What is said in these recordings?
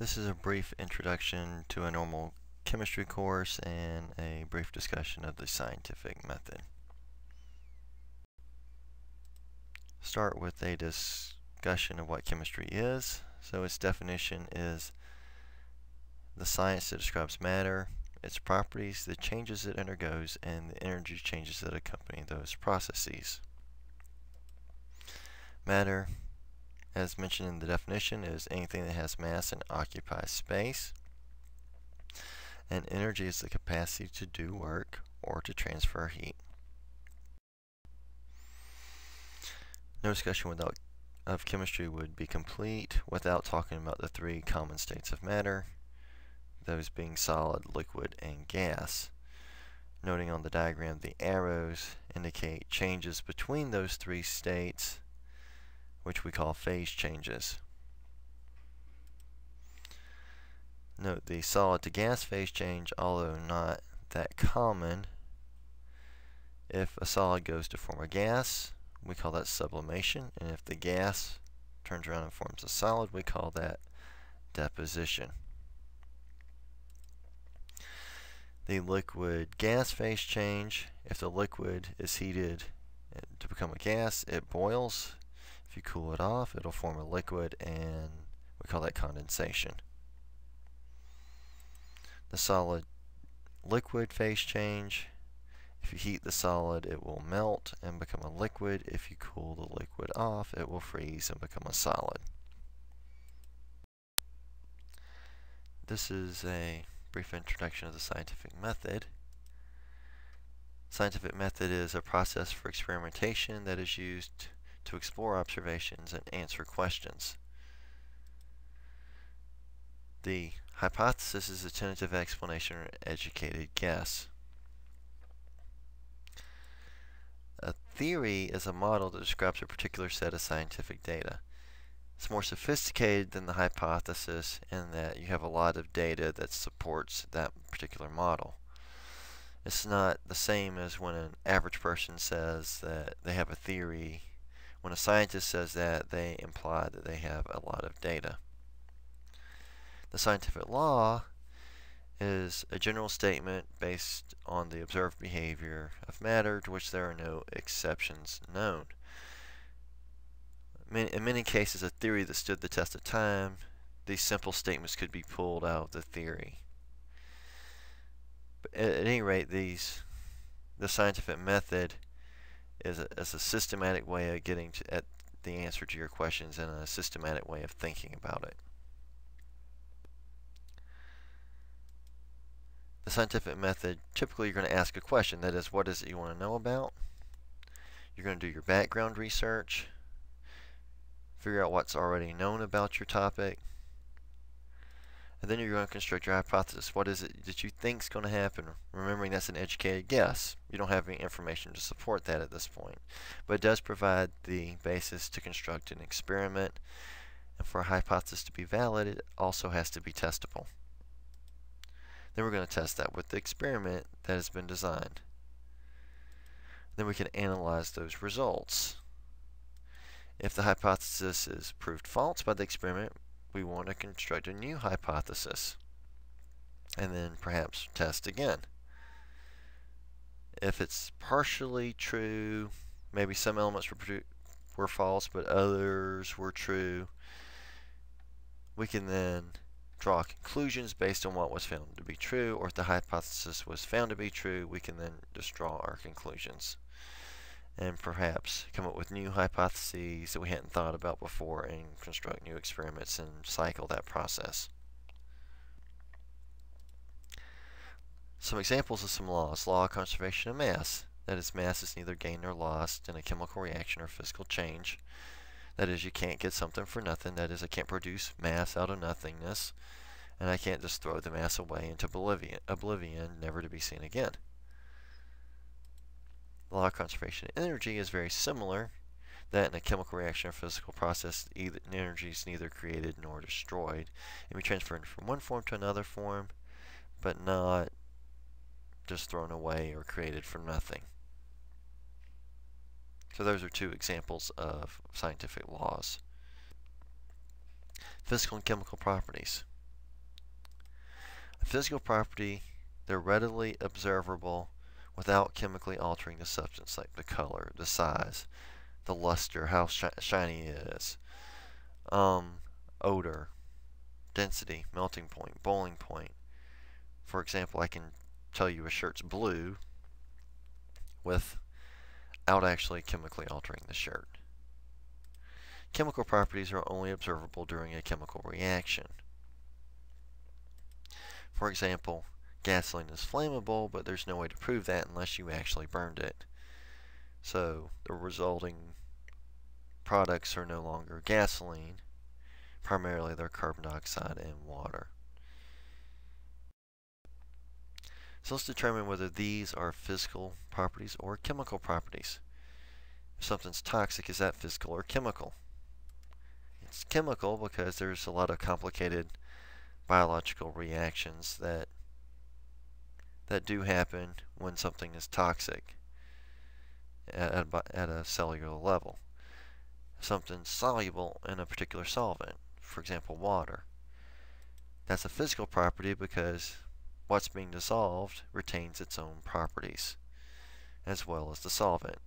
This is a brief introduction to a normal chemistry course and a brief discussion of the scientific method. Start with a discussion of what chemistry is. So its definition is the science that describes matter, its properties, the changes it undergoes, and the energy changes that accompany those processes. Matter, as mentioned in the definition, is anything that has mass and occupies space. And energy is the capacity to do work or to transfer heat. No discussion of chemistry would be complete without talking about the three common states of matter, those being solid, liquid, and gas. Noting on the diagram, the arrows indicate changes between those three states, which we call phase changes. Note the solid to gas phase change, although not that common. If a solid goes to form a gas, we call that sublimation, and if the gas turns around and forms a solid, we call that deposition. The liquid gas phase change, if the liquid is heated to become a gas, it boils. If you cool it off, it'll form a liquid, and we call that condensation. The solid liquid phase change, if you heat the solid, it will melt and become a liquid. If you cool the liquid off, it will freeze and become a solid. This is a brief introduction of the scientific method. Scientific method is a process for experimentation that is used to explore observations and answer questions. The hypothesis is a tentative explanation or educated guess. A theory is a model that describes a particular set of scientific data. It's more sophisticated than the hypothesis in that you have a lot of data that supports that particular model. It's not the same as when an average person says that they have a theory. When a scientist says that, they imply that they have a lot of data. The scientific law is a general statement based on the observed behavior of matter to which there are no exceptions known. In many cases, a theory that stood the test of time, these simple statements could be pulled out of the theory. But at any rate, the scientific method is a systematic way of getting at the answer to your questions and a systematic way of thinking about it. The scientific method, typically you're going to ask a question, that is, what is it you want to know about? You're going to do your background research, figure out what's already known about your topic, and then you're going to construct your hypothesis. What is it that you think is going to happen? Remembering that's an educated guess. You don't have any information to support that at this point. But it does provide the basis to construct an experiment, and for a hypothesis to be valid, it also has to be testable. Then we're going to test that with the experiment that has been designed. Then we can analyze those results. If the hypothesis is proved false by the experiment, we want to construct a new hypothesis and then perhaps test again. If it's partially true, maybe some elements were false but others were true, we can then draw conclusions based on what was found to be true, or if the hypothesis was found to be true, we can then just draw our conclusions and perhaps come up with new hypotheses that we hadn't thought about before and construct new experiments and cycle that process. Some examples of some laws. Law of conservation of mass. That is, mass is neither gained nor lost in a chemical reaction or physical change. That is, you can't get something for nothing. That is, I can't produce mass out of nothingness, and I can't just throw the mass away into oblivion, never to be seen again. The law of conservation of energy is very similar, that in a chemical reaction or physical process, energy is neither created nor destroyed. It can be transferred from one form to another form, but not just thrown away or created from nothing. So those are two examples of scientific laws. Physical and chemical properties. A physical property, they're readily observable without chemically altering the substance, like the color, the size, the luster, how shiny it is, odor, density, melting point, boiling point. For example, I can tell you a shirt's blue without actually chemically altering the shirt. Chemical properties are only observable during a chemical reaction. For example, gasoline is flammable, but there's no way to prove that unless you actually burned it. So the resulting products are no longer gasoline. Primarily they're carbon dioxide and water. So let's determine whether these are physical properties or chemical properties. If something's toxic, is that physical or chemical? It's chemical because there's a lot of complicated biological reactions that do happen when something is toxic at a cellular level. If something's soluble in a particular solvent, for example water, that's a physical property because what's being dissolved retains its own properties as well as the solvent.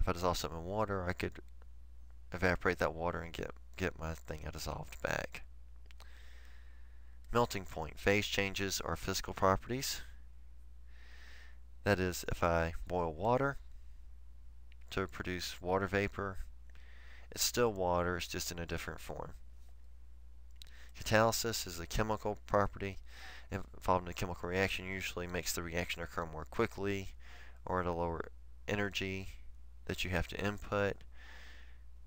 If I dissolve something in water, I could evaporate that water and get my thing dissolved back. Melting point. Phase changes are physical properties. That is, if I boil water to produce water vapor, it's still water, it's just in a different form. Catalysis is a chemical property involved in a chemical reaction, usually makes the reaction occur more quickly or at a lower energy that you have to input,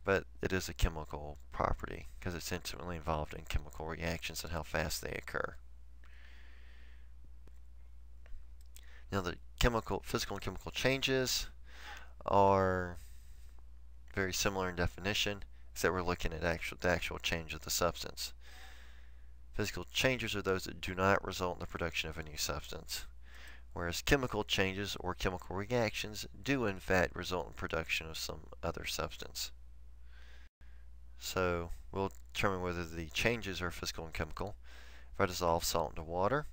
but it is a chemical property because it's intimately involved in chemical reactions and how fast they occur. Now the physical and chemical changes are very similar in definition, except we're looking at the actual change of the substance. Physical changes are those that do not result in the production of a new substance, whereas chemical changes or chemical reactions do in fact result in production of some other substance. So we'll determine whether the changes are physical and chemical. If I dissolve salt into water,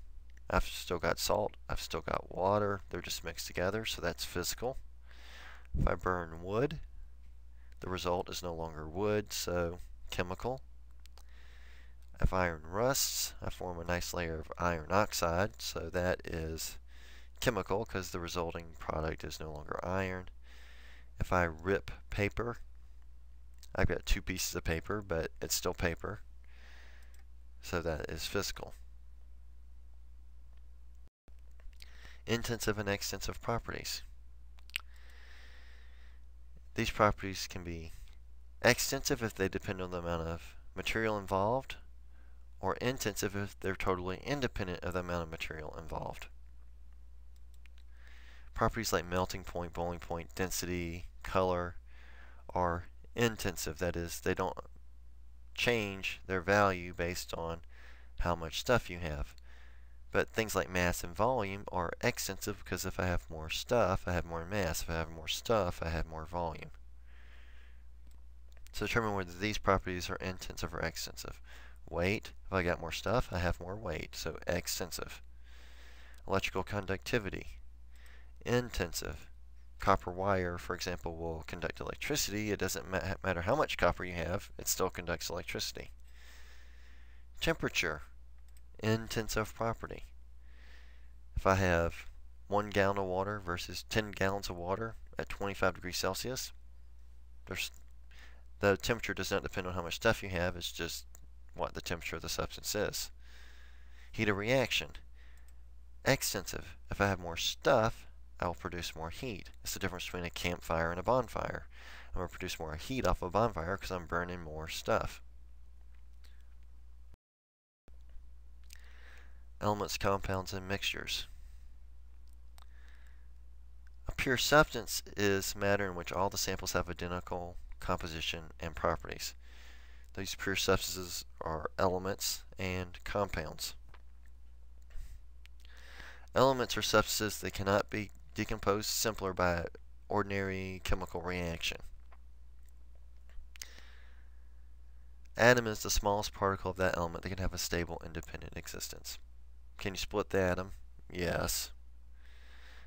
I've still got salt, I've still got water, they're just mixed together, so that's physical. If I burn wood, the result is no longer wood, so chemical. If iron rusts, I form a nice layer of iron oxide, so that is chemical because the resulting product is no longer iron. If I rip paper, I've got two pieces of paper, but it's still paper, so that is physical. Intensive and extensive properties. These properties can be extensive if they depend on the amount of material involved, or intensive if they're totally independent of the amount of material involved. Properties like melting point, boiling point, density, color are intensive. That is, they don't change their value based on how much stuff you have. But things like mass and volume are extensive because if I have more stuff, I have more mass. If I have more stuff, I have more volume. So determine whether these properties are intensive or extensive. Weight, if I got more stuff, I have more weight, so extensive. Electrical conductivity, intensive. Copper wire, for example, will conduct electricity. It doesn't matter how much copper you have, it still conducts electricity. Temperature, intensive property. If I have 1 gallon of water versus 10 gallons of water at 25 degrees Celsius, the temperature does not depend on how much stuff you have, it's just what the temperature of the substance is. Heat of reaction, extensive. If I have more stuff, I will produce more heat. It's the difference between a campfire and a bonfire. I'm going to produce more heat off a bonfire because I'm burning more stuff. Elements, compounds, and mixtures. A pure substance is matter in which all the samples have identical composition and properties. These pure substances are elements and compounds. Elements are substances that cannot be decomposed simpler by ordinary chemical reaction. Atom is the smallest particle of that element that can have a stable, independent existence. Can you split the atom? Yes.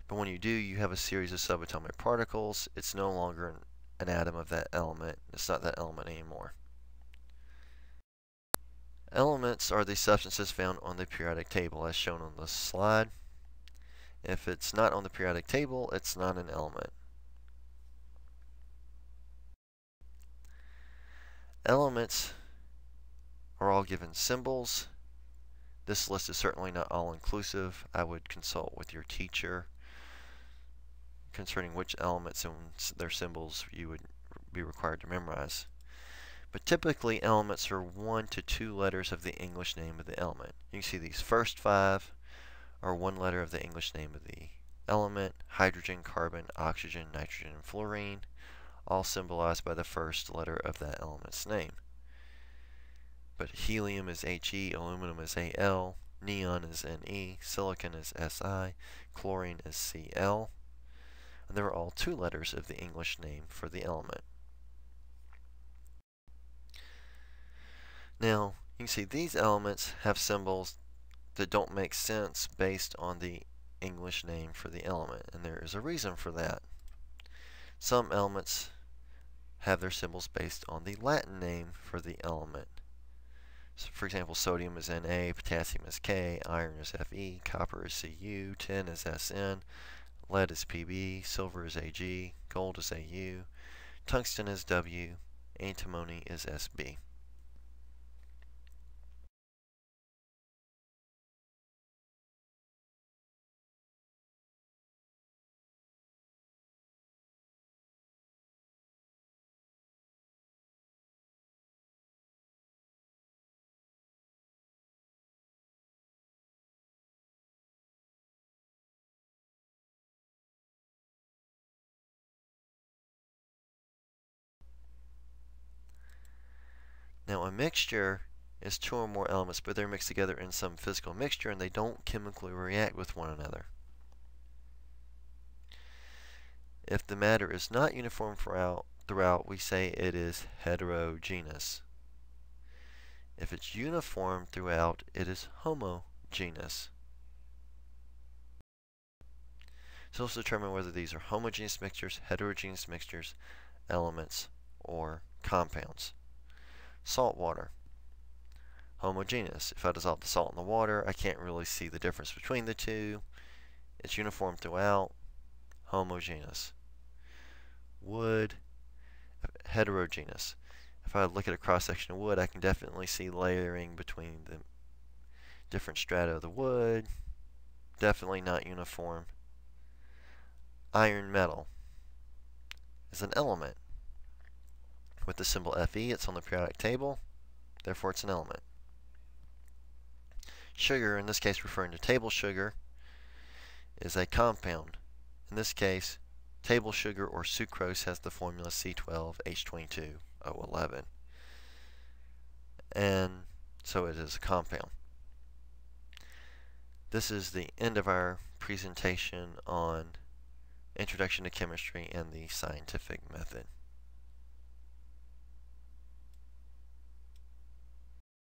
But when you do, you have a series of subatomic particles. It's no longer an atom of that element. It's not that element anymore. Elements are the substances found on the periodic table as shown on the slide. If it's not on the periodic table, it's not an element. Elements are all given symbols. This list is certainly not all-inclusive. I would consult with your teacher concerning which elements and their symbols you would be required to memorize. But typically elements are 1 to 2 letters of the English name of the element. You can see these first 5 are 1 letter of the English name of the element: hydrogen, carbon, oxygen, nitrogen, and fluorine, all symbolized by the first letter of that element's name. But helium is He, aluminum is Al, neon is Ne, silicon is Si, chlorine is Cl, and they are all 2 letters of the English name for the element. Now, you can see these elements have symbols that don't make sense based on the English name for the element, and there is a reason for that. Some elements have their symbols based on the Latin name for the element. So for example, sodium is Na, potassium is K, iron is Fe, copper is Cu, tin is Sn, lead is Pb, silver is Ag, gold is Au, tungsten is W, antimony is Sb. Now a mixture is 2 or more elements, but they're mixed together in some physical mixture and they don't chemically react with one another. If the matter is not uniform throughout, we say it is heterogeneous. If it's uniform throughout, it is homogeneous. So let's determine whether these are homogeneous mixtures, heterogeneous mixtures, elements, or compounds. Salt water. Homogeneous. If I dissolve the salt in the water, I can't really see the difference between the two. It's uniform throughout. Homogeneous. Wood. Heterogeneous. If I look at a cross-section of wood, I can definitely see layering between the different strata of the wood. Definitely not uniform. Iron metal is an element. With the symbol Fe, it's on the periodic table, therefore it's an element. Sugar, in this case referring to table sugar, is a compound. In this case, table sugar or sucrose has the formula C12H22O11. And so it is a compound. This is the end of our presentation on Introduction to Chemistry and the Scientific Method.